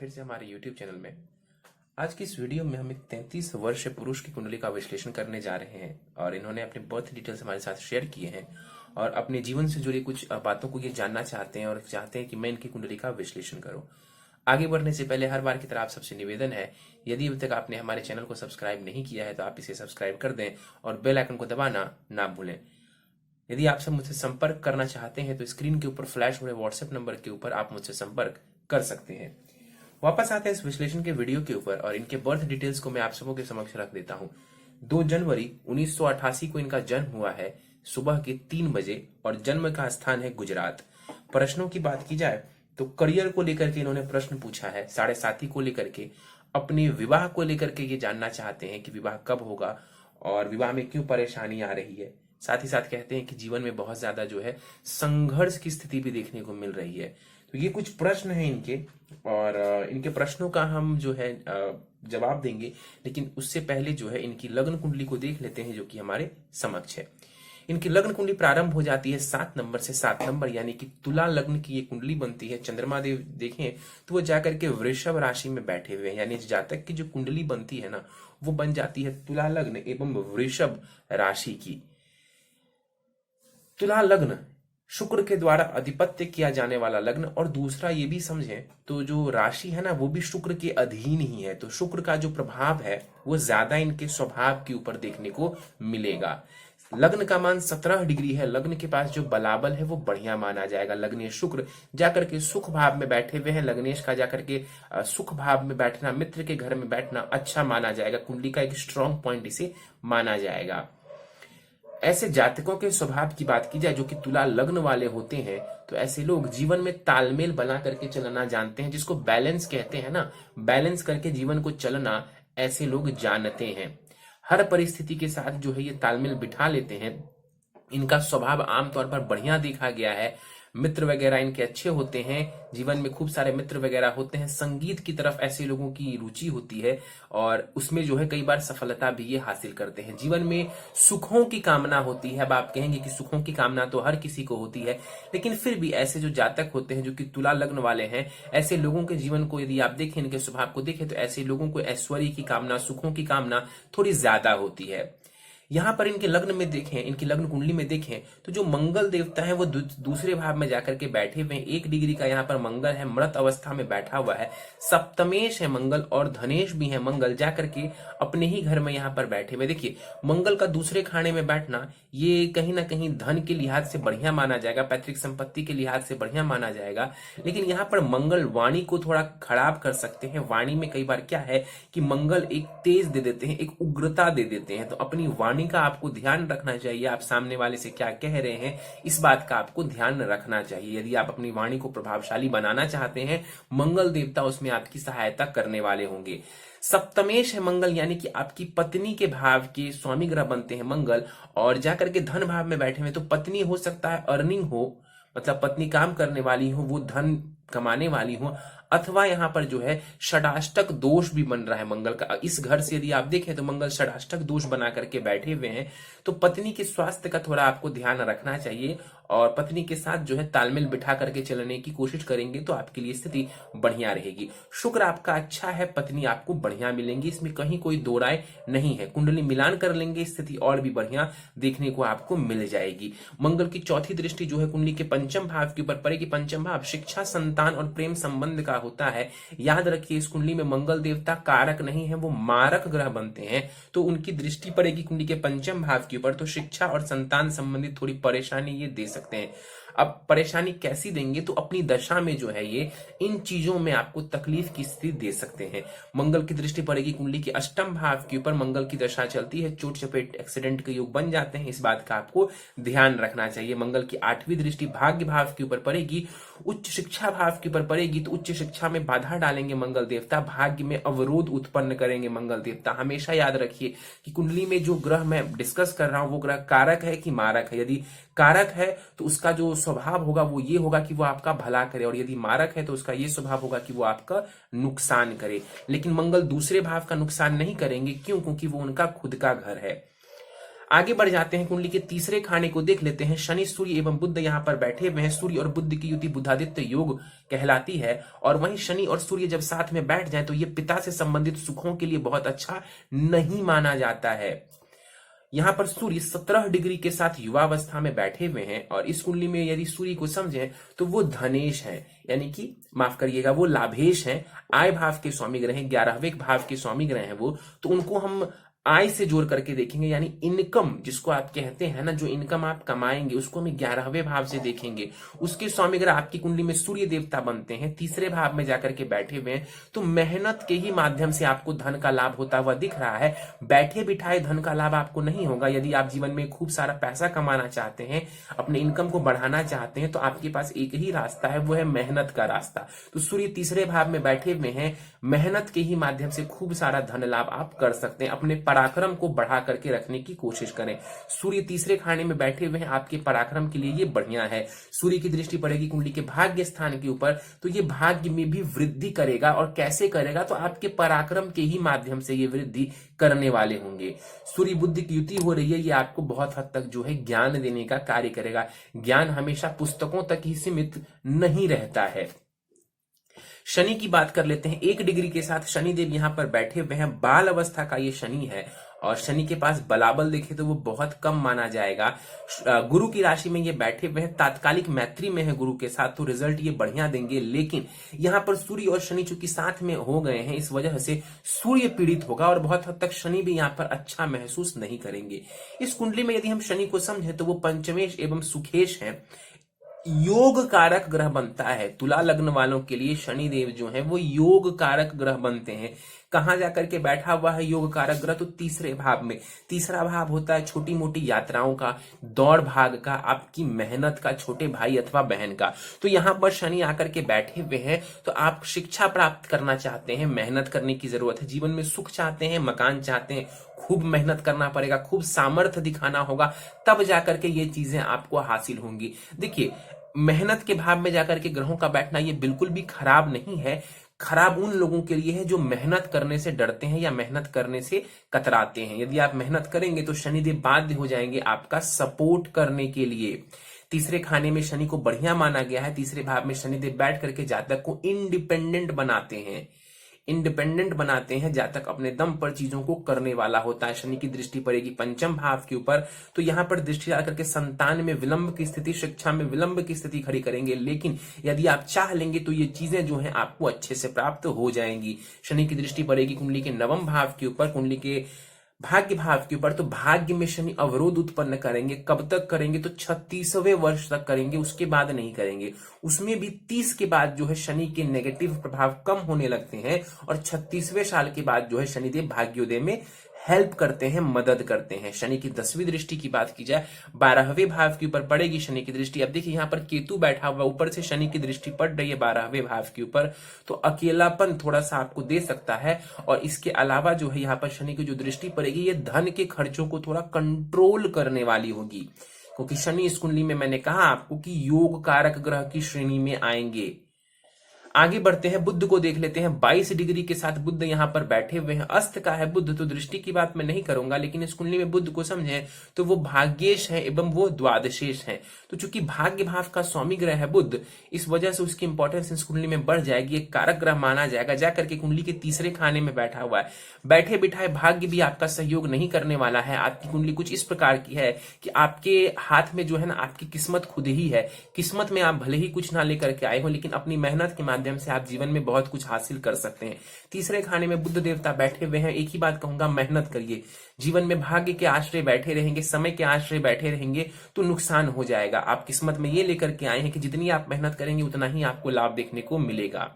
फिर से हमारे YouTube चैनल में। आज की इस वीडियो में हम एक 33 वर्षीय पुरुष की कुंडली का विश्लेषण करने जा रहे हैं और इन्होंने अपने बर्थ डिटेल्स हमारे साथ शेयर किए हैं और अपने जीवन से जुड़ी कुछ बातों को ये जानना चाहते हैं और चाहते हैं कि मैं इनकी कुंडली का विश्लेषण करूं। आगे बढ़ने से पहले हर बार की तरह आप सबसे निवेदन है, यदि अभी तक आपने हमारे चैनल को सब्सक्राइब नहीं किया है तो आप इसे सब्सक्राइब कर दें और बेल आइकन को दबाना ना भूलें। यदि आप सब मुझसे संपर्क करना चाहते हैं तो स्क्रीन के ऊपर फ्लैश हो रहे व्हाट्सएप नंबर के ऊपर आप मुझसे संपर्क कर सकते हैं। वापस आते हैं इस विश्लेषण के वीडियो के ऊपर और इनके बर्थ डिटेल्स को मैं आप सबों के समक्ष रख देता हूं। 2 जनवरी 1988 को इनका जन्म हुआ है सुबह के 3 बजे और जन्म का स्थान है गुजरात। प्रश्नों की बात की जाए तो करियर को लेकर के इन्होंने प्रश्न पूछा है, 7.5 को लेकर के, अपने विवाह को लेकर के ये जानना चाहते हैं कि विवाह कब होगा और विवाह में क्यों परेशानी आ रही है। साथ ही साथ कहते हैं कि जीवन में बहुत ज्यादा जो है संघर्ष की स्थिति भी देखने को मिल रही है। तो ये कुछ प्रश्न हैं इनके और इनके प्रश्नों का हम जो है जवाब देंगे, लेकिन उससे पहले जो है इनकी लग्न कुंडली को देख लेते हैं जो कि हमारे समक्ष है। इनकी लग्न कुंडली प्रारंभ हो जाती है 7 नंबर से। 7 नंबर यानी कि तुला लग्न की ये कुंडली बनती है। चंद्रमा देव देखें तो वो जाकर के वृषभ राशि में बैठे हुए हैं, यानी जातक की जो कुंडली बनती है ना वो बन जाती है तुला लग्न एवं वृषभ राशि की। तुला लग्न शुक्र के द्वारा अधिपत्य किया जाने वाला लग्न और दूसरा ये भी समझें तो जो राशि है ना वो भी शुक्र के अधीन ही है, तो शुक्र का जो प्रभाव है वो ज्यादा इनके स्वभाव के ऊपर देखने को मिलेगा। लग्न का मान 17 डिग्री है। लग्न के पास जो बलाबल है वो बढ़िया माना जाएगा। लग्नेश शुक्र जाकर के सुख भाव में बैठे हुए हैं। लग्नेश का जाकर के सुख भाव में बैठना, मित्र के घर में बैठना अच्छा माना जाएगा। कुंडली का एक स्ट्रॉन्ग पॉइंट इसे माना जाएगा। ऐसे जातकों के स्वभाव की बात की जाए जो कि तुला लग्न वाले होते हैं तो ऐसे लोग जीवन में तालमेल बना करके चलना जानते हैं, जिसको बैलेंस कहते हैं ना, बैलेंस करके जीवन को चलना ऐसे लोग जानते हैं। हर परिस्थिति के साथ जो है ये तालमेल बिठा लेते हैं। इनका स्वभाव आमतौर पर बढ़िया देखा गया है। मित्र वगैरह इनके अच्छे होते हैं, जीवन में खूब सारे मित्र वगैरह होते हैं। संगीत की तरफ ऐसे लोगों की रुचि होती है और उसमें जो है कई बार सफलता भी ये हासिल करते हैं। जीवन में सुखों की कामना होती है। अब आप कहेंगे कि सुखों की कामना तो हर किसी को होती है, लेकिन फिर भी ऐसे जो जातक होते हैं जो कि तुला लग्न वाले हैं, ऐसे लोगों के जीवन को यदि आप देखें, इनके स्वभाव को देखें तो ऐसे लोगों को ऐश्वर्य की कामना, सुखों की कामना थोड़ी ज्यादा होती है। यहां पर इनके लग्न में देखें, इनकी लग्न कुंडली में देखें तो जो मंगल देवता है वो दूसरे भाव में जाकर के बैठे हुए हैं। 1 डिग्री का यहाँ पर मंगल है, मृत अवस्था में बैठा हुआ है। सप्तमेश है मंगल और धनेश भी है मंगल, जाकर के अपने ही घर में यहाँ पर बैठे हुए। देखिए मंगल का दूसरे खाने में बैठना ये कहीं ना कहीं धन के लिहाज से बढ़िया माना जाएगा, पैतृक संपत्ति के लिहाज से बढ़िया माना जाएगा, लेकिन यहाँ पर मंगल वाणी को थोड़ा खराब कर सकते हैं। वाणी में कई बार क्या है कि मंगल एक तेज दे देते हैं, एक उग्रता दे देते हैं, तो अपनी वाणी का आपको ध्यान रखना चाहिए। आप सामने वाले से क्या कह रहे हैं इस बात का आपको ध्यान रखना चाहिए। यदि आप अपनी वाणी को प्रभावशाली बनाना चाहते हैं, मंगल देवता उसमें आपकी सहायता करने वाले होंगे। सप्तमेश है मंगल यानी कि आपकी पत्नी के भाव के स्वामी ग्रह बनते हैं मंगल और जाकर के धन भाव में बैठे हुए, तो पत्नी हो सकता है अर्निंग हो, मतलब पत्नी काम करने वाली हो, वो धन कमाने वाली हो, अथवा यहां पर जो है षडाष्टक दोष भी बन रहा है मंगल का। इस घर से यदि आप देखें तो मंगल षडाष्टक दोष बना करके बैठे हुए हैं, तो पत्नी के स्वास्थ्य का थोड़ा आपको ध्यान रखना चाहिए और पत्नी के साथ जो है तालमेल बिठा करके चलने की कोशिश करेंगे तो आपके लिए स्थिति बढ़िया रहेगी। शुक्र आपका अच्छा है, पत्नी आपको बढ़िया मिलेंगी, इसमें कहीं कोई दो राय नहीं है। कुंडली मिलान कर लेंगे, स्थिति और भी बढ़िया देखने को आपको मिल जाएगी। मंगल की चौथी दृष्टि जो है कुंडली के पंचम भाव के ऊपर पड़ेगी। पंचम भाव शिक्षा, संतान और प्रेम संबंध का होता है। याद रखिए इस कुंडली में मंगल देवता कारक नहीं है, वो मारक ग्रह बनते हैं, तो उनकी दृष्टि पड़ेगी कुंडली के पंचम भाव के ऊपर, तो शिक्षा और संतान संबंधित थोड़ी परेशानी ये दे सकते हैं। अब परेशानी कैसी देंगे, तो अपनी दशा में जो है ये इन चीजों में आपको तकलीफ की स्थिति दे सकते हैं। मंगल की दृष्टि पड़ेगी कुंडली के अष्टम भाव के ऊपर, मंगल की दशा चलती है, चोट चपेट एक्सीडेंट के योग बन जाते हैं, इस बात का आपको ध्यान रखना चाहिए। मंगल की 8वीं दृष्टि भाग्य भाव के ऊपर पड़ेगी, उच्च शिक्षा भाव के ऊपर पड़ेगी, तो उच्च शिक्षा में बाधा डालेंगे मंगल देवता, भाग्य में अवरोध उत्पन्न करेंगे मंगल देवता। हमेशा याद रखिए कि कुंडली में जो ग्रह मैं डिस्कस कर रहा हूं वो ग्रह कारक है कि मारक है। यदि कारक है तो उसका जो स्वभाव होगा वो ये होगा कि वो आपका भला करे, और यदि मारक है तो उसका ये स्वभाव होगा कि वो आपका नुकसान करे। लेकिन मंगल दूसरे भाव का नुकसान नहीं करेंगे, क्यों? क्योंकि वो उनका खुद का घर है। आगे बढ़ जाते हैं, कुंडली के तीसरे खाने को देख लेते हैं। शनि, सूर्य एवं बुध यहाँ पर बैठे हुए हैं। सूर्य और बुध की युति बुधादित्य योग कहलाती है। और वहीं शनि और सूर्य जब साथ में बैठ जाए तो ये पिता से संबंधित सुखों के लिए बहुत अच्छा नहीं माना जाता है। यहाँ पर सूर्य 17 डिग्री के साथ युवावस्था में बैठे हुए हैं और इस कुंडली में यदि सूर्य को समझें तो वो धनेश है, यानी कि माफ करिएगा वो लाभेश है, आय भाव के स्वामी ग्रह हैं, 11वें भाव के स्वामी ग्रह हैं वो, तो उनको हम आय से जोड़ करके देखेंगे, यानी इनकम जिसको आप कहते हैं ना, जो इनकम आप कमाएंगे उसको हम 11वें भाव से देखेंगे। उसके स्वामी ग्रह आपकी कुंडली में सूर्य देवता बनते हैं, तीसरे भाव में जाकर के बैठे हुए हैं। तो मेहनत के ही माध्यम से आपको धन का लाभ होता हुआ दिख रहा है। बैठे बिठाए धन का लाभ आपको नहीं होगा। यदि आप जीवन में खूब सारा पैसा कमाना चाहते हैं, अपने इनकम को बढ़ाना चाहते हैं, तो आपके पास एक ही रास्ता है, वो है मेहनत का रास्ता। तो सूर्य तीसरे भाव में बैठे हुए हैं, मेहनत के ही माध्यम से खूब सारा धन लाभ आप कर सकते हैं। अपने पराक्रम को बढ़ा करके रखने की कोशिश करें। सूर्य तीसरे खाने में बैठे हुए हैं, आपके पराक्रम के लिए ये बढ़िया है। सूर्य की दृष्टि पड़ेगी कुंडली के भाग्य स्थान के ऊपर, तो ये भाग्य में भी वृद्धि करेगा। और कैसे करेगा, तो आपके पराक्रम के ही माध्यम से ये वृद्धि करने वाले होंगे। सूर्य बुद्धि की युति हो रही है, ये आपको बहुत हद तक जो है ज्ञान देने का कार्य करेगा। ज्ञान हमेशा पुस्तकों तक ही सीमित नहीं रहता है। शनि की बात कर लेते हैं। 1 डिग्री के साथ शनिदेव यहाँ पर बैठे हुए हैं। बाल अवस्था का ये शनि है और शनि के पास बलाबल देखे तो वो बहुत कम माना जाएगा। गुरु की राशि में ये बैठे हुए हैं, तात्कालिक मैत्री में है गुरु के साथ, तो रिजल्ट ये बढ़िया देंगे। लेकिन यहाँ पर सूर्य और शनि चूंकि साथ में हो गए हैं, इस वजह से सूर्य पीड़ित होगा और बहुत हद तक शनि भी यहाँ पर अच्छा महसूस नहीं करेंगे। इस कुंडली में यदि हम शनि को समझे तो वो पंचमेश एवं सुखेश है, योग कारक ग्रह बनता है। तुला लग्न वालों के लिए शनि देव जो है वो योग कारक ग्रह बनते हैं। कहां जाकर के बैठा हुआ है योग कारक ग्रह, तो तीसरे भाव में। तीसरा भाव होता है छोटी मोटी यात्राओं का, दौड़ भाग का, आपकी मेहनत का, छोटे भाई अथवा बहन का। तो यहां पर शनि आकर के बैठे हुए हैं, तो आप शिक्षा प्राप्त करना चाहते हैं, मेहनत करने की जरूरत है। जीवन में सुख चाहते हैं, मकान चाहते हैं, खूब मेहनत करना पड़ेगा, खूब सामर्थ्य दिखाना होगा, तब जाकर के ये चीजें आपको हासिल होंगी। देखिए, मेहनत के भाव में जाकर के ग्रहों का बैठना ये बिल्कुल भी खराब नहीं है। खराब उन लोगों के लिए है जो मेहनत करने से डरते हैं या मेहनत करने से कतराते हैं। यदि आप मेहनत करेंगे तो शनिदेव बाध्य हो जाएंगे आपका सपोर्ट करने के लिए। तीसरे खाने में शनि को बढ़िया माना गया है। तीसरे भाव में शनिदेव बैठ करके जातक को इंडिपेंडेंट बनाते हैं, इंडिपेंडेंट बनाते हैं। जातक अपने दम पर चीजों को करने वाला होता है। शनि की दृष्टि पड़ेगी पंचम भाव के ऊपर, तो यहां पर दृष्टि आकर के संतान में विलंब की स्थिति, शिक्षा में विलंब की स्थिति खड़ी करेंगे। लेकिन यदि आप चाह लेंगे तो ये चीजें जो हैं आपको अच्छे से प्राप्त हो जाएंगी। शनि की दृष्टि पड़ेगी कुंडली के नवम भाव के ऊपर, कुंडली के भाग्य भाव के ऊपर, तो भाग्य में शनि अवरोध उत्पन्न करेंगे। कब तक करेंगे, तो 36वें वर्ष तक करेंगे, उसके बाद नहीं करेंगे। उसमें भी 30 के बाद जो है शनि के नेगेटिव प्रभाव कम होने लगते हैं और 36वें साल के बाद जो है शनिदेव भाग्योदय में हेल्प करते हैं, मदद करते हैं। शनि की 10वीं दृष्टि की बात की जाए, 12वें भाव के ऊपर पड़ेगी शनि की दृष्टि। अब देखिए यहाँ पर केतु बैठा हुआ, ऊपर से शनि की दृष्टि पड़ रही है 12वें भाव के ऊपर, तो अकेलापन थोड़ा सा आपको दे सकता है। और इसके अलावा जो है यहाँ पर शनि की जो दृष्टि पड़ेगी, ये धन के खर्चों को थोड़ा कंट्रोल करने वाली होगी, क्योंकि शनि इस कुंडली में मैंने कहा आपको कि योग कारक ग्रह की श्रेणी में आएंगे। आगे बढ़ते हैं, बुध को देख लेते हैं। 22 डिग्री के साथ बुध यहाँ पर बैठे हुए हैं। अस्त का है बुध, तो दृष्टि की बात मैं नहीं करूंगा, लेकिन इस कुंडली में बुध को समझें तो वो भाग्येश है एवं वो द्वादशेश है। तो चूंकि भाग्य भाव का स्वामी ग्रह है बुध, इस वजह से उसकी इंपॉर्टेंस इस कुंडली में बढ़ जाएगी, एक कारक ग्रह माना जाएगा। जाकर के कुंडली के तीसरे खाने में बैठा हुआ है। बैठे बिठाए भाग्य भी आपका सहयोग नहीं करने वाला है। आपकी कुंडली कुछ इस प्रकार की है कि आपके हाथ में जो है ना, आपकी किस्मत खुद ही है। किस्मत में आप भले ही कुछ ना लेकर के आए हो, लेकिन अपनी मेहनत के माध्यम से आप जीवन में बहुत कुछ हासिल कर सकते हैं। तीसरे खाने में बुध देवता बैठे हुए हैं। एक ही बात कहूंगा, मेहनत करिए। जीवन में भाग्य के आश्रय बैठे रहेंगे, समय के आश्रय बैठे रहेंगे तो नुकसान हो जाएगा। आप किस्मत में ये लेकर के आए हैं कि जितनी आप मेहनत करेंगे उतना ही आपको लाभ देखने को मिलेगा।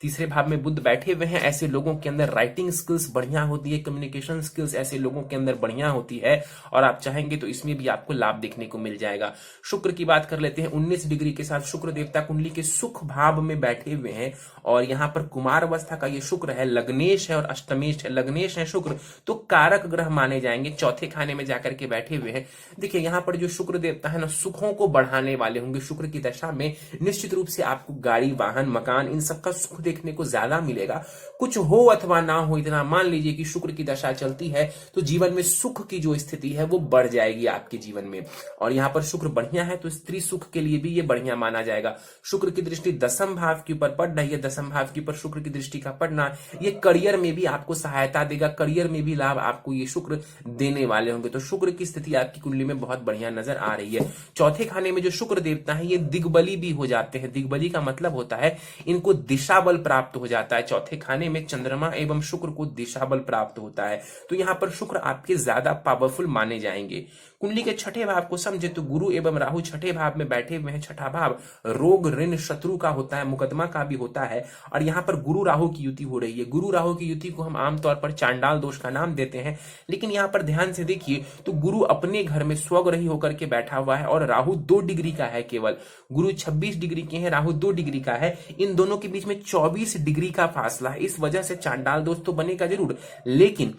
तीसरे भाव में बुध बैठे हुए हैं। ऐसे लोगों के अंदर राइटिंग स्किल्स बढ़िया होती है, कम्युनिकेशन स्किल्स ऐसे लोगों के अंदर बढ़िया होती है, और आप चाहेंगे तो इसमें भी आपको लाभ देखने को मिल जाएगा। शुक्र की बात कर लेते हैं। 19 डिग्री के साथ शुक्र देवता कुंडली के सुख भाव में बैठे हुए हैं, और यहाँ पर कुमार अवस्था का ये शुक्र है, लग्नेश है और अष्टमेश है। लग्नेश है शुक्र, तो कारक ग्रह माने जाएंगे। चौथे खाने में जाकर के बैठे हुए हैं। देखिए यहाँ पर जो शुक्र देवता है ना, सुखों को बढ़ाने वाले होंगे। शुक्र की दशा में निश्चित रूप से आपको गाड़ी, वाहन, मकान, इन सबका सुख देखने को ज्यादा मिलेगा। कुछ हो अथवा ना हो, इतना मान लीजिए कि शुक्र की दशा चलती है तो जीवन में सुख की जो स्थिति है वो बढ़ जाएगी आपके जीवन में। और यहाँ पर शुक्र बढ़िया है तो स्त्री सुख के लिए भी ये बढ़िया माना जाएगा। शुक्र की दृष्टि दसम भाव के ऊपर पड़ रही है, दसम भाव के ऊपर शुक्र की दृष्टि का पड़ना ये करियर में भी आपको सहायता देगा, करियर में भी लाभ आपको ये शुक्र देने वाले होंगे। तो शुक्र की स्थिति आपकी कुंडली में बहुत बढ़िया नजर आ रही है। चौथे खाने में जो शुक्र देवता है ये दिग्बली भी हो जाते हैं। दिग्बली का मतलब होता है इनको दिशा बल प्राप्त हो जाता है। चौथे खाने में चंद्रमा एवं शुक्र को दिशा बल प्राप्त होता है, तो यहाँ पर शुक्र आपके ज्यादा पावरफुल माने जाएंगे। कुंडली के छठे भाव को समझे तो गुरु एवं राहु छठे भाव में बैठे हुए हैं। छठा भाव रोग ऋण शत्रु का होता है, मुकदमा का भी होता है। और यहाँ पर गुरु राहु की युति हो रही है। गुरु राहु की युति को हम आमतौर पर चांडाल दोष का नाम देते हैं, लेकिन यहाँ पर ध्यान से देखिए तो गुरु अपने घर में स्वग्रही होकर के बैठा हुआ है और राहु 2 डिग्री का है केवल। गुरु 26 डिग्री के हैं, राहु 2 डिग्री का है। इन दोनों के बीच में 24 डिग्री का फासला है। इस वजह से चांडाल दोष तो बनेगा जरूर, लेकिन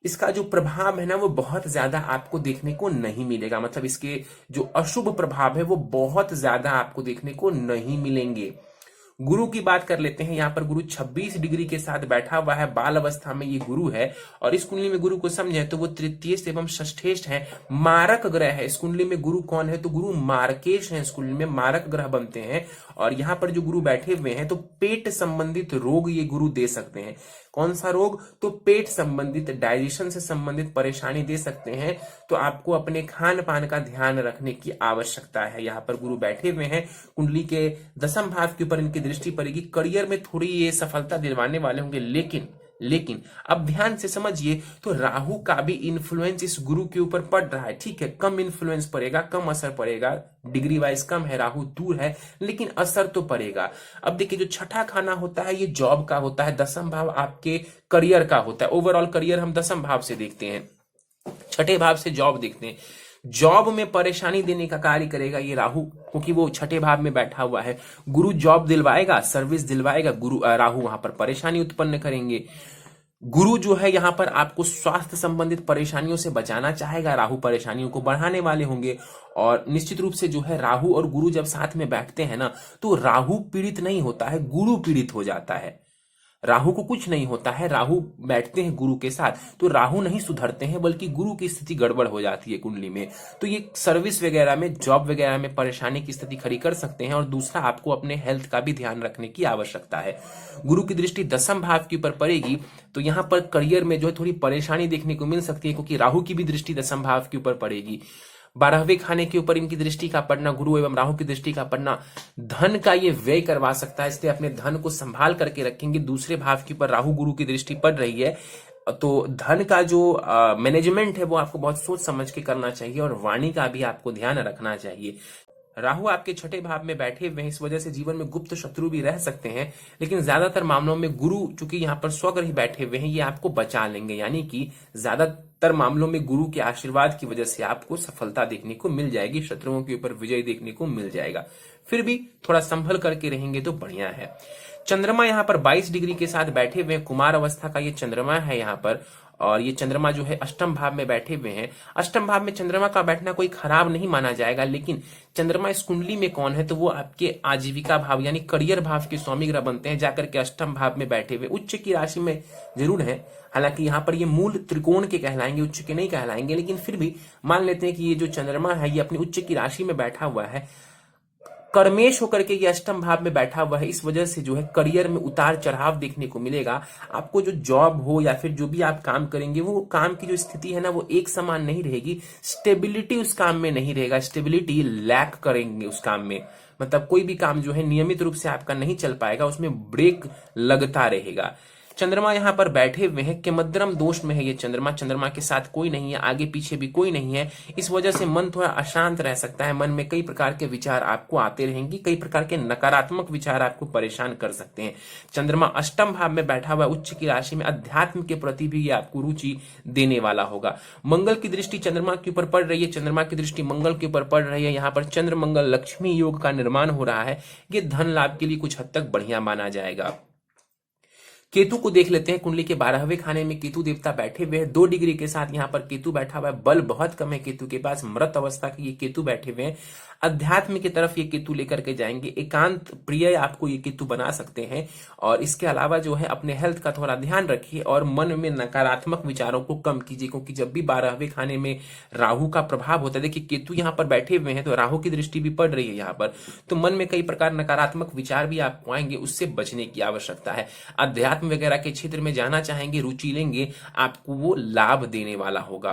इसका जो प्रभाव है ना वो बहुत ज्यादा आपको देखने को नहीं मिलेगा। मतलब इसके जो अशुभ प्रभाव है वो बहुत ज्यादा आपको देखने को नहीं मिलेंगे। गुरु की बात कर लेते हैं। यहाँ पर गुरु 26 डिग्री के साथ बैठा हुआ है, बाल अवस्था में ये गुरु है। और इस कुंडली में गुरु को समझे तो वो तृतीय एवं षष्ठेष्ठ है, मारक ग्रह है। इस कुंडली में गुरु कौन है तो गुरु मार्केश है। इस कुंडली में मारक ग्रह बनते हैं। और यहाँ पर जो गुरु बैठे हुए हैं तो पेट संबंधित रोग ये गुरु दे सकते हैं। कौन सा रोग तो पेट संबंधित, डाइजेशन से संबंधित परेशानी दे सकते हैं। तो आपको अपने खान पान का ध्यान रखने की आवश्यकता है। यहाँ पर गुरु बैठे हुए हैं, कुंडली के दसम भाव के ऊपर इनकी दृष्टि पड़ेगी। करियर में थोड़ी ये सफलता दिलवाने वाले होंगे, लेकिन अब ध्यान से समझिए तो राहु का भी इन्फ्लुएंस इस गुरु के ऊपर पड़ रहा है। ठीक है, कम इन्फ्लुएंस पड़ेगा, कम असर पड़ेगा, डिग्री वाइज कम है, राहु दूर है, लेकिन असर तो पड़ेगा। अब देखिए जो छठा खाना होता है ये जॉब का होता है, दसम भाव आपके करियर का होता है। ओवरऑल करियर हम दसम भाव से देखते हैं, छठे भाव से जॉब देखते हैं। जॉब में परेशानी देने का कार्य करेगा ये राहु, क्योंकि वो छठे भाव में बैठा हुआ है। गुरु जॉब दिलवाएगा, सर्विस दिलवाएगा, राहु वहां पर परेशानी उत्पन्न करेंगे। गुरु जो है यहाँ पर आपको स्वास्थ्य संबंधित परेशानियों से बचाना चाहेगा, राहु परेशानियों को बढ़ाने वाले होंगे। और निश्चित रूप से जो है राहु और गुरु जब साथ में बैठते हैं ना तो राहु पीड़ित नहीं होता है, गुरु पीड़ित हो जाता है। राहु को कुछ नहीं होता है, राहु बैठते हैं गुरु के साथ तो राहु नहीं सुधरते हैं, बल्कि गुरु की स्थिति गड़बड़ हो जाती है कुंडली में। तो ये सर्विस वगैरह में, जॉब वगैरह में परेशानी की स्थिति खड़ी कर सकते हैं। और दूसरा, आपको अपने हेल्थ का भी ध्यान रखने की आवश्यकता है। गुरु की दृष्टि दसम भाव के ऊपर पड़ेगी तो यहाँ पर करियर में जो है थोड़ी परेशानी देखने को मिल सकती है, क्योंकि राहु की भी दृष्टि दसम भाव के ऊपर पड़ेगी। 12वें खाने के ऊपर इनकी दृष्टि का पड़ना, गुरु एवं राहु की दृष्टि का पड़ना धन का ये व्यय करवा सकता है, इसलिए अपने धन को संभाल करके रखेंगे। दूसरे भाव के ऊपर राहु गुरु की दृष्टि पड़ रही है तो धन का जो मैनेजमेंट है वो आपको बहुत सोच समझ के करना चाहिए और वाणी का भी आपको ध्यान रखना चाहिए। राहु आपके छठे भाव में बैठे हुए हैं, इस वजह से जीवन में गुप्त शत्रु भी रह सकते हैं, लेकिन ज्यादातर मामलों में गुरु चूंकि यहाँ पर स्वग्रही बैठे हुए हैं ये आपको बचा लेंगे। यानी कि ज्यादातर मामलों में गुरु के आशीर्वाद की वजह से आपको सफलता देखने को मिल जाएगी, शत्रुओं के ऊपर विजय देखने को मिल जाएगा। फिर भी थोड़ा संभल करके रहेंगे तो बढ़िया है। चंद्रमा यहाँ पर 22 डिग्री के साथ बैठे हुए हैं, कुमार अवस्था का ये चंद्रमा है यहाँ पर। और ये चंद्रमा जो है अष्टम भाव में बैठे हुए हैं। अष्टम भाव में चंद्रमा का बैठना कोई खराब नहीं माना जाएगा, लेकिन चंद्रमा इस कुंडली में कौन है तो वो आपके आजीविका भाव यानी करियर भाव के स्वामी ग्रह बनते हैं, जाकर के अष्टम भाव में बैठे हुए उच्च की राशि में जरूर है। हालांकि यहाँ पर ये मूल त्रिकोण के कहलाएंगे, उच्च के नहीं कहलाएंगे, लेकिन फिर भी मान लेते हैं कि ये जो चंद्रमा है ये अपनी उच्च की राशि में बैठा हुआ है, कर्मेश होकर के ये अष्टम भाव में बैठा हुआ है। इस वजह से जो है करियर में उतार चढ़ाव देखने को मिलेगा। आपको जो जॉब हो या फिर जो भी आप काम करेंगे वो काम की जो स्थिति है ना वो एक समान नहीं रहेगी, स्टेबिलिटी उस काम में नहीं रहेगा, स्टेबिलिटी लैक करेंगे उस काम में। मतलब कोई भी काम जो है नियमित रूप से आपका नहीं चल पाएगा, उसमें ब्रेक लगता रहेगा। चंद्रमा यहाँ पर बैठे हुए हैं, केमद्रम दोष में है ये चंद्रमा, चंद्रमा के साथ कोई नहीं है, आगे पीछे भी कोई नहीं है। इस वजह से मन थोड़ा अशांत रह सकता है, मन में कई प्रकार के विचार आपको आते रहेंगे, कई प्रकार के नकारात्मक विचार आपको परेशान कर सकते हैं। चंद्रमा अष्टम भाव में बैठा हुआ उच्च की राशि में, अध्यात्म के प्रति भी ये आपको रुचि देने वाला होगा। मंगल की दृष्टि चंद्रमा के ऊपर पड़ रही है, चंद्रमा की दृष्टि मंगल के ऊपर पड़ रही है। यहाँ पर चंद्र मंगल लक्ष्मी योग का निर्माण हो रहा है, ये धन लाभ के लिए कुछ हद तक बढ़िया माना जाएगा। केतु को देख लेते हैं। कुंडली के 12वें खाने में केतु देवता बैठे हुए हैं, 2 डिग्री के साथ यहाँ पर केतु बैठा हुआ है। बल बहुत कम है केतु के पास, मृत अवस्था के ये केतु बैठे हुए हैं। अध्यात्म की तरफ ये केतु लेकर के जाएंगे, एकांत प्रिय आपको ये केतु बना सकते हैं। और इसके अलावा जो है अपने हेल्थ का थोड़ा ध्यान रखिए और मन में नकारात्मक विचारों को कम कीजिए, क्योंकि जब भी 12वें खाने में राहु का प्रभाव होता है, देखिए केतु यहाँ पर बैठे हुए हैं तो राहु की दृष्टि भी पड़ रही है यहाँ पर, तो मन में कई प्रकार नकारात्मक विचार भी आपको आएंगे, उससे बचने की आवश्यकता है। अध्यात्म वगैरह के क्षेत्र में जाना चाहेंगे, रुचि लेंगे, आपको वो लाभ देने वाला होगा।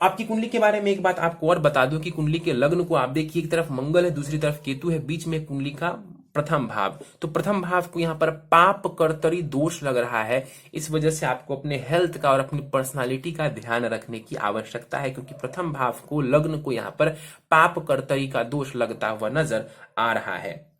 आपकी कुंडली के बारे में एक बात आपको और बता दूं कि कुंडली के लग्न को आप देखिए, एक तरफ मंगल है, दूसरी तरफ केतु है, बीच में कुंडली का प्रथम भाव, तो प्रथम भाव को यहाँ पर पाप कर्तरी दोष लग रहा है। इस वजह से आपको अपने हेल्थ का और अपनी पर्सनालिटी का ध्यान रखने की आवश्यकता है, क्योंकि प्रथम भाव को, लग्न को यहाँ पर पाप कर्तरी का दोष लगता हुआ नजर आ रहा है।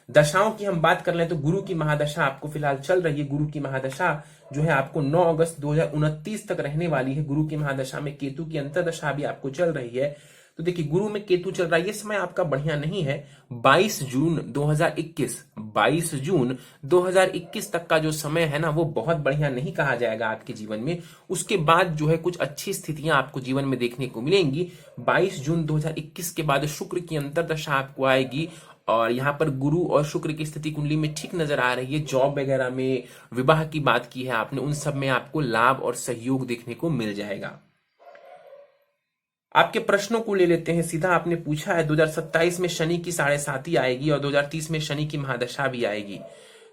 दशाओं की हम बात कर लें तो गुरु की महादशा आपको फिलहाल चल रही है। गुरु की महादशा जो है आपको 9 अगस्त 2029 तक रहने वाली है। गुरु की महादशा में केतु की अंतर्दशा भी आपको चल रही है। तो देखिए गुरु में केतु चल रहा है, ये समय आपका बढ़िया नहीं है। 22 जून 2021 तक का जो समय है ना, वो बहुत बढ़िया नहीं कहा जाएगा आपके जीवन में। उसके बाद जो है कुछ अच्छी स्थितियां आपको जीवन में देखने को मिलेंगी। 22 जून 2021 के बाद शुक्र की अंतर्दशा आपको आएगी और यहाँ पर गुरु और शुक्र की स्थिति कुंडली में ठीक नजर आ रही है। जॉब वगैरह में, विवाह की बात की है आपने, उन सब में आपको लाभ और सहयोग देखने को मिल जाएगा। आपके प्रश्नों को ले लेते हैं सीधा। आपने पूछा है 2027 में शनि की 7.5 आएगी और 2030 में शनि की महादशा भी आएगी,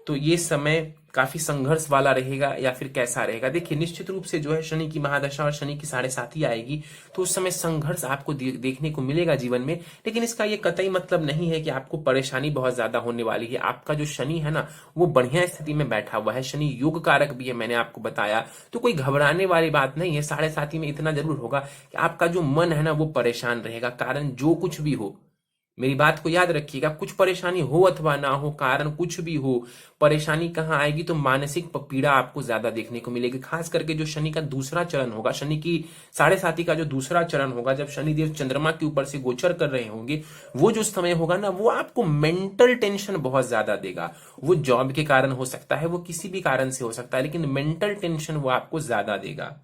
तो ये समय काफी संघर्ष वाला रहेगा या फिर कैसा रहेगा? देखिए निश्चित रूप से जो है शनि की महादशा और शनि की 7.5 आएगी तो उस समय संघर्ष आपको देखने को मिलेगा जीवन में, लेकिन इसका ये कतई मतलब नहीं है कि आपको परेशानी बहुत ज्यादा होने वाली है। आपका जो शनि है ना, वो बढ़िया स्थिति में बैठा हुआ है। शनि योग कारक भी है, मैंने आपको बताया, तो कोई घबराने वाली बात नहीं है। 7.5 में इतना जरूर होगा कि आपका जो मन है ना, वो परेशान रहेगा। कारण जो कुछ भी हो, मेरी बात को याद रखिएगा, कुछ परेशानी हो अथवा ना हो, कारण कुछ भी हो, परेशानी कहाँ आएगी तो मानसिक पीड़ा आपको ज्यादा देखने को मिलेगी। खास करके जो शनि का दूसरा चरण होगा, शनि की 7.5 का जो दूसरा चरण होगा, जब शनिदेव चंद्रमा के ऊपर से गोचर कर रहे होंगे, वो जो समय होगा ना, वो आपको मेंटल टेंशन बहुत ज्यादा देगा। वो जॉब के कारण हो सकता है, वो किसी भी कारण से हो सकता है, लेकिन मेंटल टेंशन वो आपको ज्यादा देगा।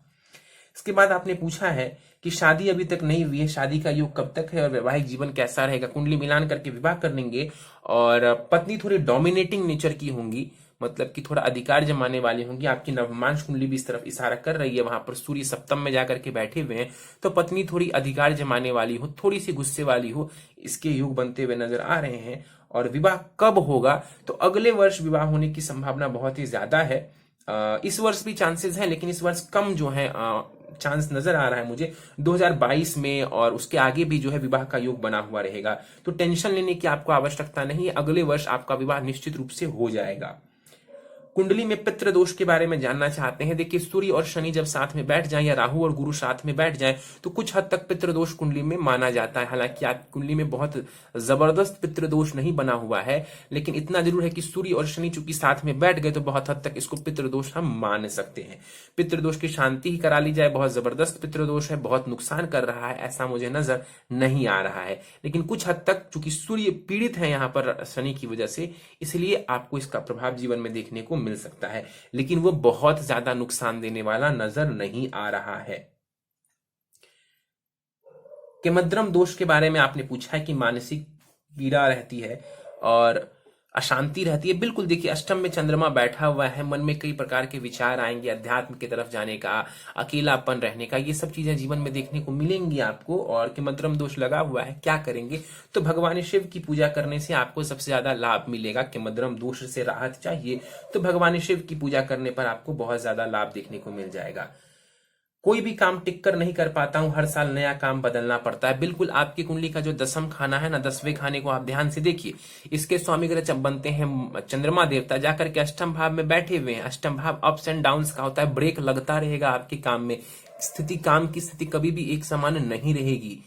इसके बाद आपने पूछा है कि शादी अभी तक नहीं हुई है, शादी का योग कब तक है और वैवाहिक जीवन कैसा रहेगा? कुंडली मिलान करके विवाह कर लेंगे और पत्नी थोड़ी डोमिनेटिंग नेचर की होंगी, मतलब कि थोड़ा अधिकार जमाने वाली होंगी। आपकी नवमांश कुंडली भी इस तरफ इशारा कर रही है, वहां पर सूर्य सप्तम में जाकर के बैठे हुए हैं, तो पत्नी थोड़ी अधिकार जमाने वाली हो, थोड़ी सी गुस्से वाली हो, इसके योग बनते हुए नजर आ रहे हैं। और विवाह कब होगा? तो अगले वर्ष विवाह होने की संभावना बहुत ही ज्यादा है। इस वर्ष भी चांसेस हैं, लेकिन इस वर्ष कम जो है चांस नजर आ रहा है मुझे। 2022 में और उसके आगे भी जो है विवाह का योग बना हुआ रहेगा, तो टेंशन लेने की आपको आवश्यकता नहीं है। अगले वर्ष आपका विवाह निश्चित रूप से हो जाएगा। कुंडली में पितृ दोष के बारे में जानना चाहते हैं। देखिए सूर्य और शनि जब साथ में बैठ जाएं या राहु और गुरु साथ में बैठ जाएं तो कुछ हद तक पितृ दोष कुंडली में माना जाता है। हालांकि आप कुंडली में बहुत जबरदस्त पितृ दोष नहीं बना हुआ है, लेकिन इतना जरूर है कि सूर्य और शनि चूंकि साथ में बैठ गए तो बहुत हद तक इसको पितृ दोष हम मान सकते हैं। पितृ दोष की शांति ही करा ली जाए, बहुत जबरदस्त पितृ दोष है, बहुत नुकसान कर रहा है ऐसा मुझे नजर नहीं आ रहा है। लेकिन कुछ हद तक चूंकि सूर्य पीड़ित है यहाँ पर शनि की वजह से, इसलिए आपको इसका प्रभाव जीवन में देखने को मिल सकता है, लेकिन वो बहुत ज्यादा नुकसान देने वाला नजर नहीं आ रहा है। केमद्रम दोष के बारे में आपने पूछा है कि मानसिक पीड़ा रहती है और अशांति रहती है। बिल्कुल देखिए अष्टम में चंद्रमा बैठा हुआ है, मन में कई प्रकार के विचार आएंगे, अध्यात्म की तरफ जाने का, अकेलापन रहने का, ये सब चीजें जीवन में देखने को मिलेंगी आपको। और केमद्रम दोष लगा हुआ है, क्या करेंगे? तो भगवान शिव की पूजा करने से आपको सबसे ज्यादा लाभ मिलेगा। केमद्रम दोष से राहत चाहिए तो भगवान शिव की पूजा करने पर आपको बहुत ज्यादा लाभ देखने को मिल जाएगा। कोई भी काम टिक कर नहीं कर पाता हूं, हर साल नया काम बदलना पड़ता है। बिल्कुल आपकी कुंडली का जो 10वां खाना है ना, 10वें खाने को आप ध्यान से देखिए, इसके स्वामी ग्रह जब बनते हैं चंद्रमा देवता, जाकर के अष्टम भाव में बैठे हुए हैं। अष्टम भाव अप्स एंड डाउन्स का होता है, ब्रेक लगता रहेगा आपके काम में, काम की स्थिति कभी भी एक समान नहीं रहेगी।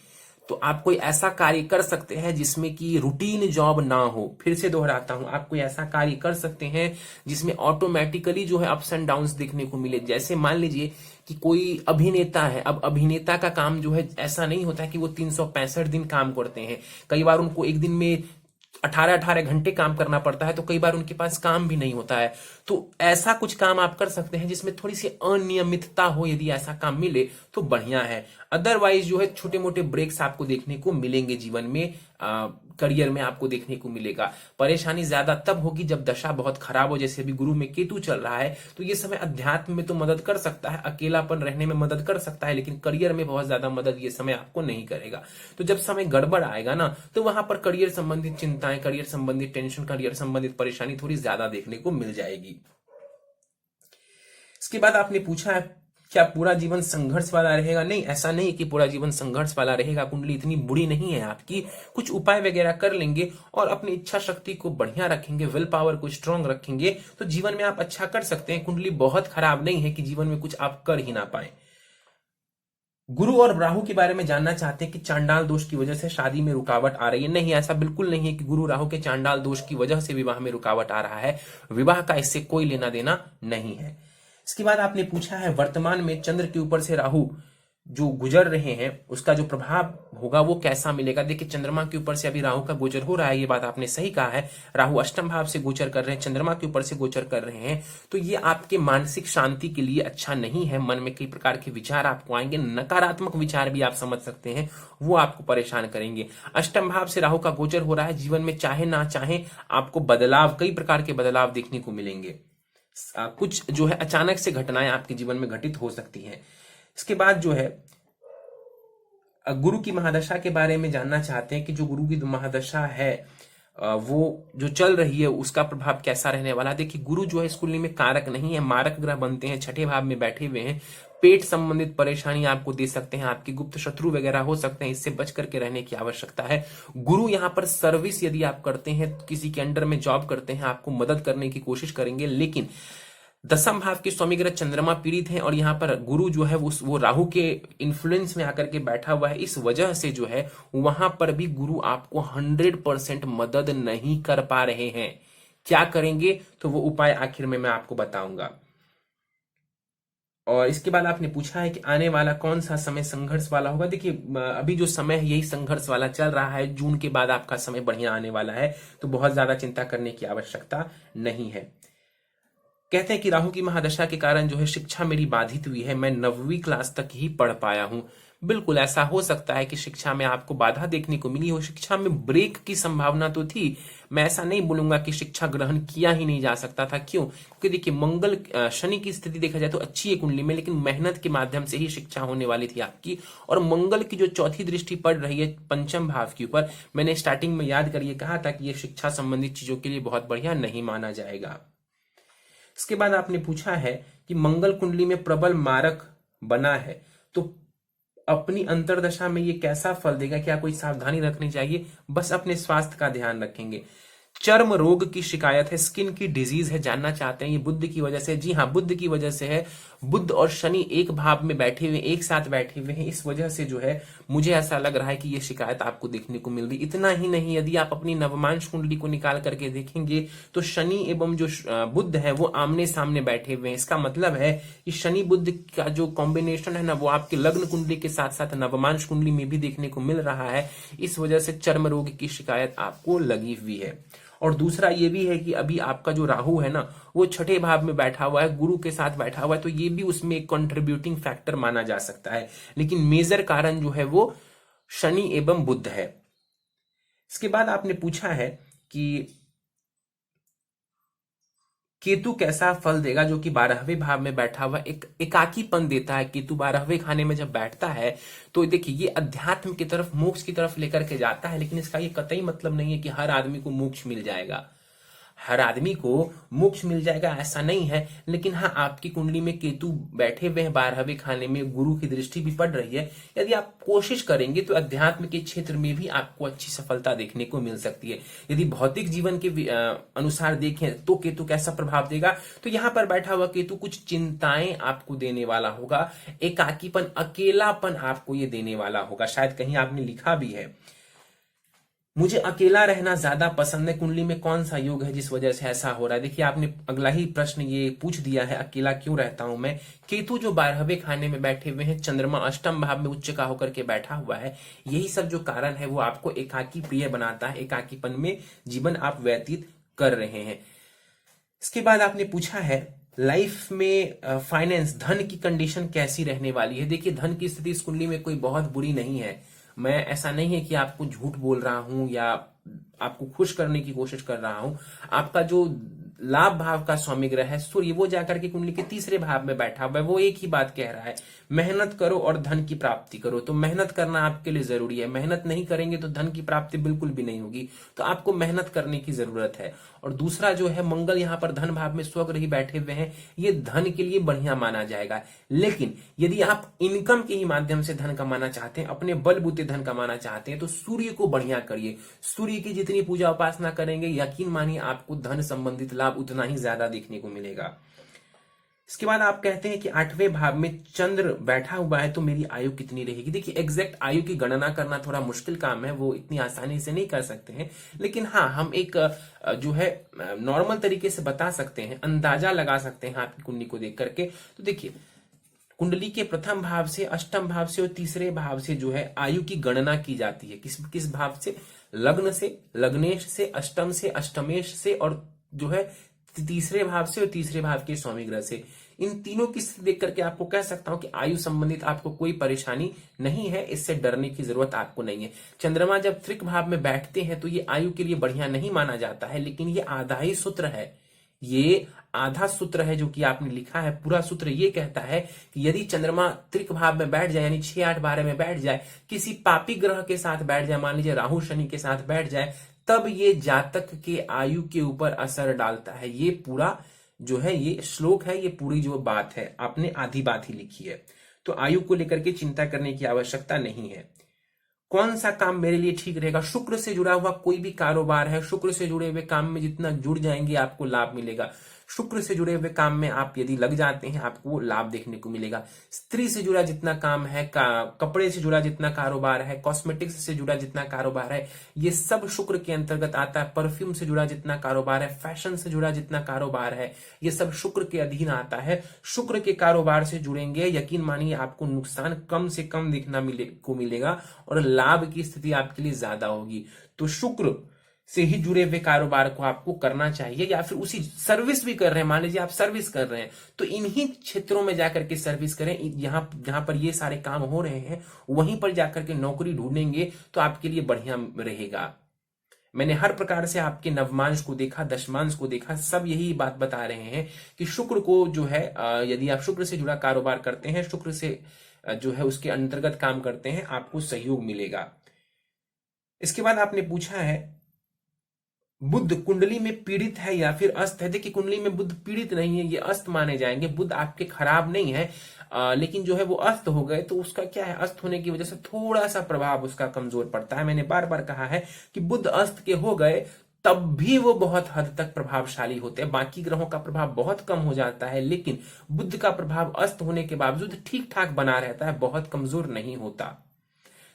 तो आप कोई ऐसा कार्य कर सकते हैं जिसमें कि रूटीन जॉब ना हो। फिर से दोहराता हूं, आप कोई ऐसा कार्य कर सकते हैं जिसमें ऑटोमेटिकली जो है अप्स एंड डाउन्स देखने को मिले। जैसे मान लीजिए कि कोई अभिनेता है, अब अभिनेता का काम जो है ऐसा नहीं होता कि वो 365 दिन काम करते हैं। कई बार उनको एक दिन में 18-18 घंटे काम करना पड़ता है, तो कई बार उनके पास काम भी नहीं होता है। तो ऐसा कुछ काम आप कर सकते हैं जिसमें थोड़ी सी अनियमितता हो, यदि ऐसा काम मिले तो बढ़िया है। अदरवाइज जो है छोटे मोटे ब्रेक्स आपको देखने को मिलेंगे जीवन में, करियर में आपको देखने को मिलेगा। परेशानी ज्यादा तब होगी जब दशा बहुत खराब हो, जैसे अभी गुरु में केतु चल रहा है, तो ये समय अध्यात्म में तो मदद कर सकता है, अकेलापन रहने में मदद कर सकता है, लेकिन करियर में बहुत ज्यादा मदद ये समय आपको नहीं करेगा। तो जब समय गड़बड़ आएगा ना, तो वहां पर करियर संबंधित चिंताएं, करियर संबंधित टेंशन, करियर संबंधित परेशानी थोड़ी ज्यादा देखने को मिल जाएगी। इसके बाद आपने पूछा है क्या पूरा जीवन संघर्ष वाला रहेगा? नहीं, ऐसा नहीं कि पूरा जीवन संघर्ष वाला रहेगा। कुंडली इतनी बुरी नहीं है आपकी, कुछ उपाय वगैरह कर लेंगे और अपनी इच्छा शक्ति को बढ़िया रखेंगे, विल पावर को स्ट्रांग रखेंगे, तो जीवन में आप अच्छा कर सकते हैं। कुंडली बहुत खराब नहीं है कि जीवन में कुछ आप कर ही ना पाए। गुरु और राहु के बारे में जानना चाहते हैं कि चांडाल दोष की वजह से शादी में रुकावट आ रही है। नहीं, ऐसा बिल्कुल नहीं है कि गुरु राहु के चांडाल दोष की वजह से विवाह में रुकावट आ रहा है। विवाह का इससे कोई लेना देना नहीं है। इसके बाद आपने पूछा है वर्तमान में चंद्र के ऊपर से राहु जो गुजर रहे हैं उसका जो प्रभाव होगा वो कैसा मिलेगा। देखिए, चंद्रमा के ऊपर से अभी राहु का गोचर हो रहा है, ये बात आपने सही कहा है। राहु अष्टम भाव से गोचर कर रहे हैं, चंद्रमा के ऊपर से गोचर कर रहे हैं, तो ये आपके मानसिक शांति के लिए अच्छा नहीं है। मन में कई प्रकार के विचार आपको आएंगे, नकारात्मक विचार भी आप समझ सकते हैं, वो आपको परेशान करेंगे। अष्टम भाव से राहु का गोचर हो रहा है, जीवन में चाहे ना चाहे आपको बदलाव, कई प्रकार के बदलाव देखने को मिलेंगे। कुछ जो है अचानक से घटनाएं आपके जीवन में घटित हो सकती हैं। इसके बाद जो है गुरु की महादशा के बारे में जानना चाहते हैं कि जो गुरु की महादशा है वो जो चल रही है उसका प्रभाव कैसा रहने वाला है। देखिए, गुरु जो है इस कुंडली में कारक नहीं है, मारक ग्रह बनते हैं, छठे भाव में बैठे हुए हैं। पेट संबंधित परेशानी आपको दे सकते हैं, आपके गुप्त शत्रु वगैरह हो सकते हैं, इससे बच करके रहने की आवश्यकता है। गुरु यहाँ पर सर्विस यदि आप करते हैं, किसी के अंडर में जॉब करते हैं, आपको मदद करने की कोशिश करेंगे, लेकिन दसम भाव के स्वामी ग्रह चंद्रमा पीड़ित हैं और यहाँ पर गुरु जो है वो राहु के इन्फ्लुएंस में आकर के बैठा हुआ है। इस वजह से जो है वहां पर भी गुरु आपको 100% मदद नहीं कर पा रहे हैं। क्या करेंगे तो वो उपाय आखिर में मैं आपको बताऊंगा। और इसके बाद आपने पूछा है कि आने वाला कौन सा समय संघर्ष वाला होगा। देखिए, अभी जो समय है यही संघर्ष वाला चल रहा है। जून के बाद आपका समय बढ़िया आने वाला है, तो बहुत ज्यादा चिंता करने की आवश्यकता नहीं है। कहते हैं कि राहु की महादशा के कारण जो है शिक्षा मेरी बाधित हुई है, मैं 9वीं क्लास तक ही पढ़ पाया हूं। बिल्कुल ऐसा हो सकता है कि शिक्षा में आपको बाधा देखने को मिली हो, शिक्षा में ब्रेक की संभावना तो थी। मैं ऐसा नहीं बोलूंगा कि शिक्षा ग्रहण किया ही नहीं जा सकता था। क्यों? क्योंकि देखिए, मंगल शनि की स्थिति देखा जाए तो अच्छी है कुंडली में, लेकिन मेहनत के माध्यम से ही शिक्षा होने वाली थी आपकी। और मंगल की जो चौथी दृष्टि पड़ रही है पंचम भाव के ऊपर, मैंने स्टार्टिंग में याद करिए कहा था कि यह शिक्षा संबंधित चीजों के लिए बहुत बढ़िया नहीं माना जाएगा। इसके बाद आपने पूछा है कि मंगल कुंडली में प्रबल मारक बना है, तो अपनी अंतर्दशा में ये कैसा फल देगा, क्या कोई सावधानी रखनी चाहिए? बस अपने स्वास्थ्य का ध्यान रखेंगे। चर्म रोग की शिकायत है, स्किन की डिजीज है, जानना चाहते हैं ये बुध की वजह से? जी हाँ, बुध की वजह से है। बुध और शनि एक भाव में बैठे हुए, एक साथ बैठे हुए हैं, इस वजह से जो है मुझे ऐसा लग रहा है कि ये शिकायत आपको देखने को मिल रही। इतना ही नहीं, यदि आप अपनी नवमांश कुंडली को निकाल करके देखेंगे तो शनि एवं जो बुध है वो आमने सामने बैठे हुए हैं। इसका मतलब है कि शनि बुध का जो कॉम्बिनेशन है ना, वो आपके लग्न कुंडली के साथ साथ नवमांश कुंडली में भी देखने को मिल रहा है। इस वजह से चर्म रोग की शिकायत आपको लगी हुई है। और दूसरा ये भी है कि अभी आपका जो राहु है ना, वो छठे भाव में बैठा हुआ है, गुरु के साथ बैठा हुआ है, तो ये भी उसमें एक कंट्रीब्यूटिंग फैक्टर माना जा सकता है। लेकिन मेजर कारण जो है वो शनि एवं बुध है। इसके बाद आपने पूछा है कि केतु कैसा फल देगा, जो कि 12वें भाव में बैठा हुआ एक एकाकीपन देता है। केतु 12वें खाने में जब बैठता है तो देखिए ये अध्यात्म की तरफ, मोक्ष की तरफ लेकर के जाता है, लेकिन इसका ये कतई मतलब नहीं है कि हर आदमी को मोक्ष मिल जाएगा। हर आदमी को मोक्ष मिल जाएगा ऐसा नहीं है, लेकिन हाँ, आपकी कुंडली में केतु बैठे हुए हैं 12वें खाने में, गुरु की दृष्टि भी पड़ रही है। यदि आप कोशिश करेंगे तो अध्यात्म के क्षेत्र में भी आपको अच्छी सफलता देखने को मिल सकती है। यदि भौतिक जीवन के अनुसार देखें तो केतु कैसा प्रभाव देगा, तो यहां पर बैठा हुआ केतु कुछ चिंताएं आपको देने वाला होगा, एकाकीपन, अकेलापन आपको ये देने वाला होगा। शायद कहीं आपने लिखा भी है मुझे अकेला रहना ज्यादा पसंद है, कुंडली में कौन सा योग है जिस वजह से ऐसा हो रहा है? देखिए, आपने अगला ही प्रश्न ये पूछ दिया है, अकेला क्यों रहता हूं मैं। केतु जो 12वें खाने में बैठे हुए हैं, चंद्रमा अष्टम भाव में उच्च का होकर के बैठा हुआ है, यही सब जो कारण है वो आपको एकाकी प्रिय बनाता है, एकाकीपन में जीवन आप व्यतीत कर रहे हैं। इसके बाद आपने पूछा है लाइफ में फाइनेंस, धन की कंडीशन कैसी रहने वाली है। देखिए, धन की स्थिति इस कुंडली में कोई बहुत बुरी नहीं है। मैं ऐसा नहीं है कि आपको झूठ बोल रहा हूं या आपको खुश करने की कोशिश कर रहा हूं। आपका जो लाभ भाव का स्वामी ग्रह है सूर्य, वो जाकर के कुंडली के तीसरे भाव में बैठा हुआ है, वो एक ही बात कह रहा है, मेहनत करो और धन की प्राप्ति करो। तो मेहनत करना आपके लिए जरूरी है, मेहनत नहीं करेंगे तो धन की प्राप्ति बिल्कुल भी नहीं होगी, तो आपको मेहनत करने की जरूरत है। और दूसरा जो है, मंगल यहाँ पर धन भाव में स्वग्रही बैठे हुए हैं, ये धन के लिए बढ़िया माना जाएगा। लेकिन यदि आप इनकम के ही माध्यम से धन कमाना चाहते हैं, अपने बलबूते धन कमाना चाहते हैं, तो सूर्य को बढ़िया करिए। सूर्य की जितनी पूजा उपासना करेंगे, यकीन मानिए आपको धन संबंधित लाभ उतना ही ज्यादा देखने को मिलेगा। इसके बाद आप कहते हैं कि 8वें भाव में चंद्र बैठा हुआ है, तो मेरी आयु कितनी रहेगी। देखिए, एग्जैक्ट आयु की गणना करना थोड़ा मुश्किल काम है, वो इतनी आसानी से नहीं कर सकते हैं, लेकिन हाँ, हम एक जो है नॉर्मल तरीके से बता सकते हैं, अंदाजा लगा सकते हैं आपकी कुंडली को देख करके। तो देखिए, कुंडली के प्रथम भाव से, अष्टम भाव से और तीसरे भाव से जो है आयु की गणना की जाती है। किस किस भाव से? लग्न से, लग्नेश से, अष्टम से, अष्टमेश से, और जो है तीसरे भाव से और तीसरे भाव के स्वामी ग्रह से। इन तीनों की स्थिति देख करके आपको कह सकता हूं कि आयु संबंधित आपको कोई परेशानी नहीं है, इससे डरने की जरूरत आपको नहीं है। चंद्रमा जब त्रिक भाव में बैठते हैं तो ये आयु के लिए बढ़िया नहीं माना जाता है, लेकिन ये आधा ही सूत्र है, ये आधा सूत्र है जो कि आपने लिखा है। पूरा सूत्र ये कहता है कि यदि चंद्रमा त्रिक भाव में बैठ जाए, यानी 6, 8, 12 में बैठ जाए, किसी पापी ग्रह के साथ बैठ जाए, मान लीजिए राहु शनि के साथ बैठ जाए, तब ये जातक के आयु के ऊपर असर डालता है। ये पूरा जो है ये श्लोक है, ये पूरी जो बात है आपने आधी बात ही लिखी है, तो आयु को लेकर के चिंता करने की आवश्यकता नहीं है। कौन सा काम मेरे लिए ठीक रहेगा? शुक्र से जुड़ा हुआ कोई भी कारोबार है, शुक्र से जुड़े हुए काम में जितना जुड़ जाएंगे आपको लाभ मिलेगा। शुक्र से जुड़े हुए काम में आप यदि लग जाते हैं, आपको लाभ देखने को मिलेगा। स्त्री से जुड़ा जितना काम है, कपड़े से जुड़ा जितना कारोबार है, कॉस्मेटिक्स से जुड़ा जितना कारोबार है, ये सब शुक्र के अंतर्गत आता है। परफ्यूम से जुड़ा जितना कारोबार है, फैशन से जुड़ा जितना कारोबार है, ये सब शुक्र के अधीन आता है। शुक्र के कारोबार से जुड़ेंगे, यकीन मानिए आपको नुकसान कम से कम देखना को मिलेगा और लाभ की स्थिति आपके लिए ज्यादा होगी। तो शुक्र से ही जुड़े हुए कारोबार को आपको करना चाहिए, या फिर उसी सर्विस भी कर रहे हैं, मान लीजिए आप सर्विस कर रहे हैं, तो इन्हीं क्षेत्रों में जाकर के सर्विस करें। जहां पर ये सारे काम हो रहे हैं वहीं पर जाकर के नौकरी ढूंढेंगे तो आपके लिए बढ़िया रहेगा। मैंने हर प्रकार से आपके नवमांश को देखा, दशमांश को देखा, सब यही बात बता रहे हैं कि शुक्र को जो है, यदि आप शुक्र से जुड़ा कारोबार करते हैं, शुक्र से जो है उसके अंतर्गत काम करते हैं, आपको सहयोग मिलेगा। इसके बाद आपने पूछा है बुध कुंडली में पीड़ित है या फिर अस्त है। देखिए, कुंडली में बुध पीड़ित नहीं है, ये अस्त माने जाएंगे। बुध आपके खराब नहीं है, लेकिन जो है वो अस्त हो गए, तो उसका क्या है, अस्त होने की वजह से थोड़ा सा प्रभाव उसका कमजोर पड़ता है। मैंने बार बार कहा है कि बुध अस्त के हो गए तब भी वो बहुत हद तक प्रभावशाली होते हैं, बाकी ग्रहों का प्रभाव बहुत कम हो जाता है, लेकिन बुध का प्रभाव अस्त होने के बावजूद ठीक ठाक बना रहता है, बहुत कमजोर नहीं होता।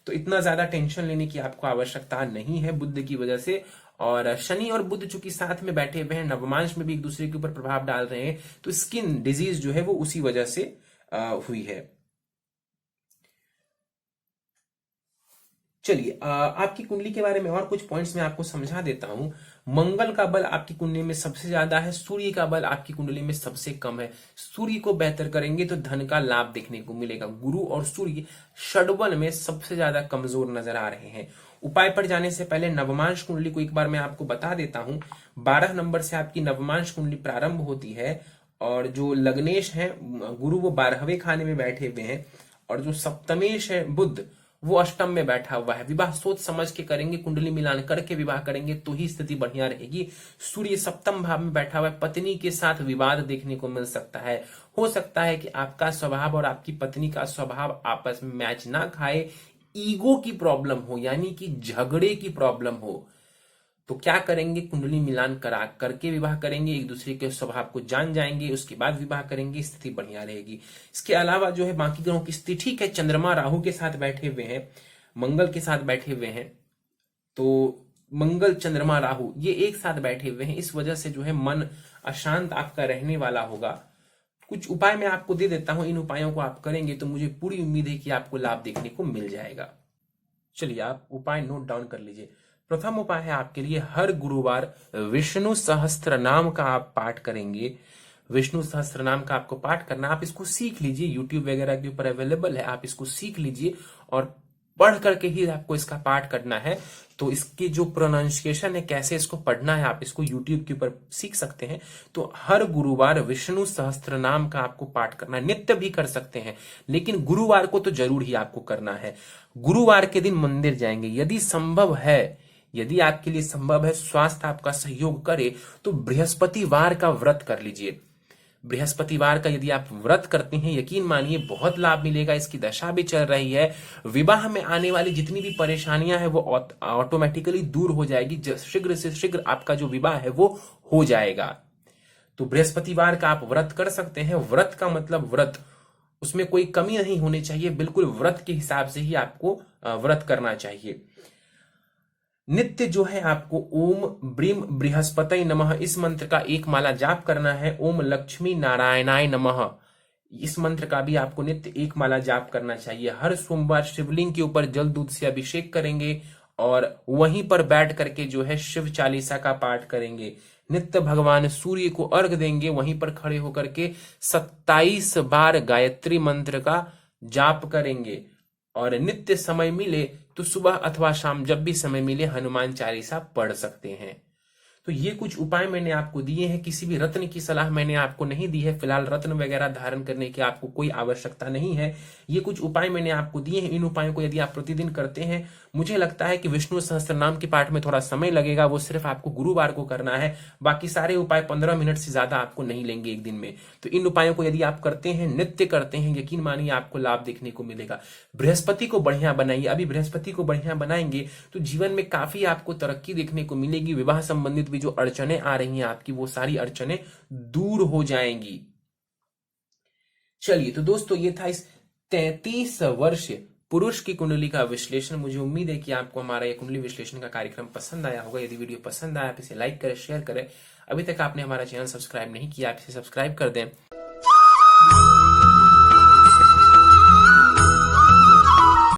तो इतना ज्यादा टेंशन लेने की आपको आवश्यकता नहीं है बुध की वजह से। और शनि और बुध चूंकि साथ में बैठे हुए हैं, नवमांश में भी एक दूसरे के ऊपर प्रभाव डाल रहे हैं, तो स्किन डिजीज जो है वो उसी वजह से हुई है। चलिए, आपकी कुंडली के बारे में और कुछ पॉइंट्स मैं आपको समझा देता हूं। मंगल का बल आपकी कुंडली में सबसे ज्यादा है, सूर्य का बल आपकी कुंडली में सबसे कम है। सूर्य को बेहतर करेंगे तो धन का लाभ देखने को मिलेगा। गुरु और सूर्य षडबल में सबसे ज्यादा कमजोर नजर आ रहे हैं। उपाय पर जाने से पहले नवमांश कुंडली को एक बार मैं आपको बता देता हूं। 12 नंबर से आपकी नवमांश कुंडली प्रारंभ होती है, और जो लग्नेश है गुरु, वो 12वें खाने में बैठे हुए हैं, और जो सप्तमेश है बुध, वो अष्टम में बैठा हुआ है। विवाह सोच समझ के करेंगे, कुंडली मिलान करके विवाह करेंगे तो ही स्थिति बढ़िया रहेगी। सूर्य सप्तम भाव में बैठा हुआ है, पत्नी के साथ विवाद देखने को मिल सकता है। हो सकता है कि आपका स्वभाव और आपकी पत्नी का स्वभाव आपस में मैच ना खाए, ईगो की प्रॉब्लम हो, यानी कि झगड़े की प्रॉब्लम हो। तो क्या करेंगे, कुंडली मिलान करा करके विवाह करेंगे, एक दूसरे के स्वभाव को जान जाएंगे, उसके बाद विवाह करेंगे, स्थिति बढ़िया रहेगी। इसके अलावा जो है बाकी ग्रहों की स्थिति ठीक है। चंद्रमा राहु के साथ बैठे हुए हैं, मंगल के साथ बैठे हुए हैं, तो मंगल चंद्रमा राहु ये एक साथ बैठे हुए हैं, इस वजह से जो है मन अशांत आपका रहने वाला होगा। कुछ उपाय मैं आपको दे देता हूं, इन उपायों को आप करेंगे तो मुझे पूरी उम्मीद है कि आपको लाभ देखने को मिल जाएगा। चलिए आप उपाय नोट डाउन कर लीजिए। प्रथम उपाय है आपके लिए, हर गुरुवार विष्णु सहस्त्र नाम का आप पाठ करेंगे। विष्णु सहस्त्र नाम का आपको पाठ करना, आप इसको सीख लीजिए, यूट्यूब वगैरह के ऊपर अवेलेबल है, आप इसको सीख लीजिए और पढ़ करके ही आपको इसका पाठ करना है। तो इसकी जो प्रोनाउंसिएशन है, कैसे इसको पढ़ना है, आप इसको यूट्यूब के ऊपर सीख सकते हैं। तो हर गुरुवार विष्णु सहस्त्र नाम का आपको पाठ करना है, नित्य भी कर सकते हैं, लेकिन गुरुवार को तो जरूर ही आपको करना है। गुरुवार के दिन मंदिर जाएंगे, यदि संभव है, यदि आपके लिए संभव है, स्वास्थ्य आपका सहयोग करे तो बृहस्पतिवार का व्रत कर लीजिए। बृहस्पतिवार का यदि आप व्रत करते हैं, यकीन मानिए बहुत लाभ मिलेगा। इसकी दशा भी चल रही है, विवाह में आने वाली जितनी भी परेशानियां हैं वो ऑटोमेटिकली दूर हो जाएगी, शीघ्र से शीघ्र आपका जो विवाह है वो हो जाएगा। तो बृहस्पतिवार का आप व्रत कर सकते हैं। व्रत का मतलब व्रत, उसमें कोई कमी नहीं होनी चाहिए, बिल्कुल व्रत के हिसाब से ही आपको व्रत करना चाहिए। नित्य जो है आपको ओम ब्रीम बृहस्पति नमः इस मंत्र का एक माला जाप करना है। ओम लक्ष्मी नारायणाय नमः इस मंत्र का भी आपको नित्य एक माला जाप करना चाहिए। हर सोमवार शिवलिंग के ऊपर जल दूध से अभिषेक करेंगे और वहीं पर बैठ करके जो है शिव चालीसा का पाठ करेंगे। नित्य भगवान सूर्य को अर्घ देंगे, वहीं पर खड़े होकर के 27 बार गायत्री मंत्र का जाप करेंगे। और नित्य समय मिले तो सुबह अथवा शाम जब भी समय मिले हनुमान चालीसा पढ़ सकते हैं। तो ये कुछ उपाय मैंने आपको दिए हैं, किसी भी रत्न की सलाह मैंने आपको नहीं दी है। फिलहाल रत्न वगैरह धारण करने की आपको कोई आवश्यकता नहीं है। ये कुछ उपाय मैंने आपको दिए हैं, इन उपायों को यदि आप प्रतिदिन करते हैं, मुझे लगता है कि विष्णु सहस्त्र नाम के पाठ में थोड़ा समय लगेगा, वो सिर्फ आपको गुरुवार को करना है। बाकी सारे उपाय 15 मिनट से ज्यादा आपको नहीं लेंगे एक दिन में। तो इन उपायों को यदि आप करते हैं, नित्य करते हैं, यकीन मानिए आपको लाभ देखने को मिलेगा। बृहस्पति को बढ़िया बनाइए, अभी बृहस्पति को बढ़िया बनाएंगे तो जीवन में काफी आपको तरक्की देखने को मिलेगी। विवाह संबंधित जो अड़चने आ रही हैं आपकी, वो सारी अड़चने दूर हो जाएंगी। चलिए तो दोस्तों, ये था इस 33 वर्ष पुरुष की कुंडली का विश्लेषण। मुझे उम्मीद है कि आपको हमारा ये कुंडली विश्लेषण का कार्यक्रम पसंद आया होगा। यदि वीडियो पसंद आया आप इसे लाइक करें, शेयर करें। अभी तक आपने हमारा चैनल सब्सक्राइब नहीं किया, आप इसे सब्सक्राइब कर दें।